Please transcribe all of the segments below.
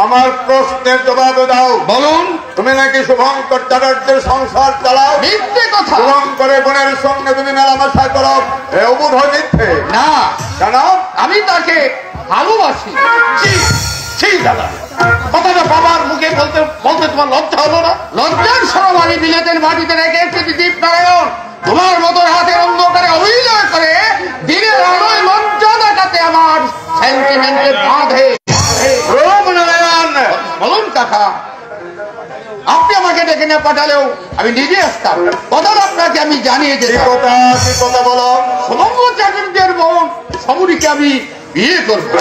আমার প্রশ্নের জবাব দাও। বলুন। তুমি নাকি শুভঙ্কর চ্যাটার্যের সংসার চালাও? মিথ্যে কথা। শুভঙ্করের বোনের সঙ্গে তুমি মেলামেশা করো, এ অবুধ মিথ্যে। না। কেন? আমি তাকে ভালোবাসি। দাদা, কথাটা বাবার মুখে বলতে বলতে তোমার লজ্জা হলো না? লজ্জার সরব আমি বিলেতের মাটিতে রেখে এসেছি দীপনারায়ণ। তোমার মতো হাতের অন্ধকারে অভিনয় করে দিনের আলোয় লজ্জা দেখাতে আমার সেন্টিমেন্টে বাঁধে। বলুন কাকা, আপনি আমাকে ডেকে নিয়ে পাঠালেও আমি নিজে আসতাম। কথাটা আপনাকে আমি জানিয়ে যেতে। কথা বলো। শুভঙ্কর চ্যাটার্যের বোন সমুরিকে আমি বিয়ে করব।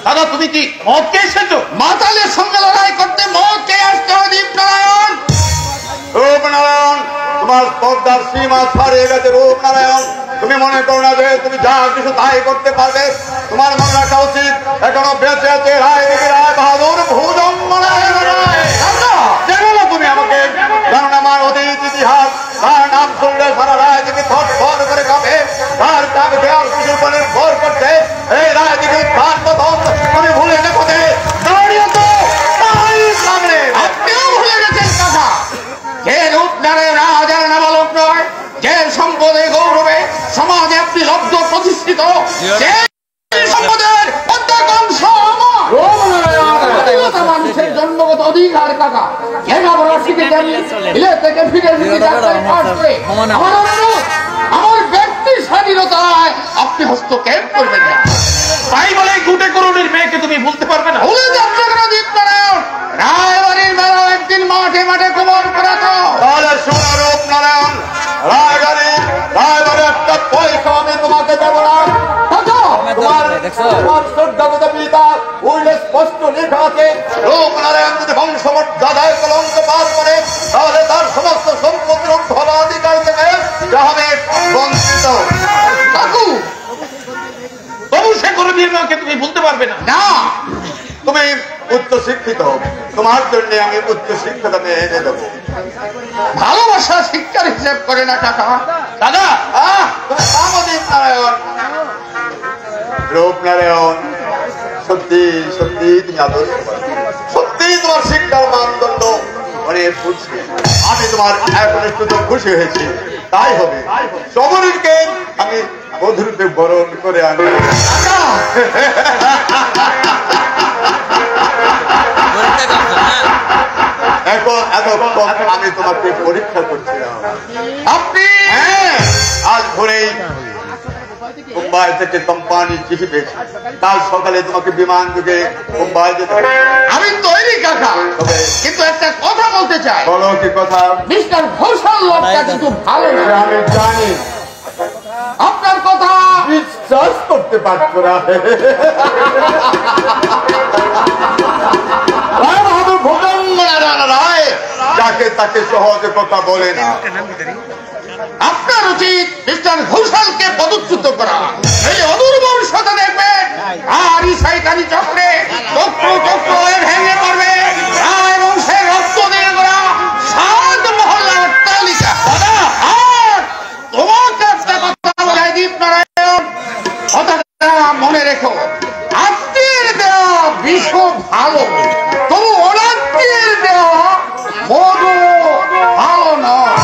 দাদা, তুমি কি মদ খেয়ে এসেছো? মাতালের সঙ্গে লড়াই করতে মদ খেয়ে আসতে হয় দীপনারায়ণ। রূপনারায়ণ, তোমার স্পর্ধার সীমা ছাড়িয়ে গেছে। রূপনারায়ণ, তুমি মনে করো না যে তুমি যা কিছু তাই করতে পারবে। তোমার মনে রাখা উচিত এখনো বেঁচে আছে রায় বাহাদুর ভুজঙ্গনারায়ণ রায়। জানো না তুমি আমাকে? জানো না আমার অতীত ইতিহাস? তার নাম শুনলে সারা রায়দিকে থর করে কাঁপে। তার কাঁপে দেওয়ার কিছু উপরে ভর করছে এই রায়দিকে তার প্রথম তুমি ভুলে গেছে দাঁড়িয়ে তো সামনে। আপনিও ভুলে গেছেন কাকা, যে রূপনারায়ণ রাজার নাবালক নয়, যে সম্পদে গৌরবে সমাজে আপনি লব্ধ প্রতিষ্ঠিত, যে সম্পদের অর্ধাংশ মানুষের জন্মগত অধিকার কাকা। থেকে ফিরে আমার ব্যক্তি স্বাধীনতায় আপনি হস্তক্ষেপ করবেন না। তাই বলে গুটে করুণের মেয়েকে তুমি বলতে পারবে না? ভুলে যাচ্ছে কেন দীপনারায়ণ? রায়বাড়ির মেলা একদিন মাঠে মাঠে কোমর করাতো। তাহলে শোনো রূপনারায়ণ, রায়বাড়ির একটা পয়সা আমি তোমাকে দেব না। তোমার শ্রদ্ধাগত পিতা উল্লেখ স্পষ্ট লেখা আছে, রূপনারায়ণ যদি বংশমর্যাদায় কলঙ্ক পার করে তাহলে তার সমস্ত সম্পত্তির উত্তরাধিকার থেকে যা হবে বঞ্চিত। কাকু, তবু সে করে দিয়ে আমাকে তুমি বলতে পারবে না? না, তুমি উচ্চ শিক্ষিত, তোমার জন্য আমি উচ্চ শিক্ষাটা এনে দেবো। ভালোবাসা শিক্ষার হিসেব করে না কাকা। দাদা, রূপনারায়ণ, রূপনারায়ণ, সত্যি সত্যি তুমি আদর্শ, সত্যি তোমার শিক্ষার মানদণ্ড অনেক খুশি। আমি তোমার এখন একটু খুশি হয়েছি। তাই হবে সমরীকে আমি বধূরূপে বরণ করে আনি। এতক্ষণ আমি তোমাকে পরীক্ষা করছিলাম। আপনি আজ ভোরেই মুম্বাই থেকে কোম্পানি চিঠি পেয়েছি, কাল সকালে তোমাকে বিমান যুগে মুম্বাই যেতে হবে। আমি তৈরি কাকা, কিন্তু একটা কথা বলতে চাই। বলো কি কথা? মিস্টার ঘোষাল লোকটা কিন্তু ভালো না। আমি জানি, আপনার কথা বিশ্বাস করতে পারছো না। রায় যাকে তাকে সহজে কথা বলে না। আপনার উচিত মিস্টার ঘোষালকে পদচ্যুত করা। এই অদূর ভবিষ্যতে দেখবেন আর এই শয়তানি চক্রে চক্র চক্র হয়ে ভেঙে পড়বে রায় বংশের রক্ত দিয়ে করা 7 মহল্লা অট্টালিকা। আর তোমাকে একটা কথা বলাই দীপনারায়ণ, কথাটা মনে রেখো। আত্মীয়ের দেওয়া বিষ ভালো, তবু অনাত্মীয়ের দেওয়া মধু ভালো নয়।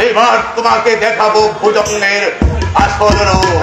এবার তোমাকে দেখাবো ভুজঙ্গের আসল রূপ।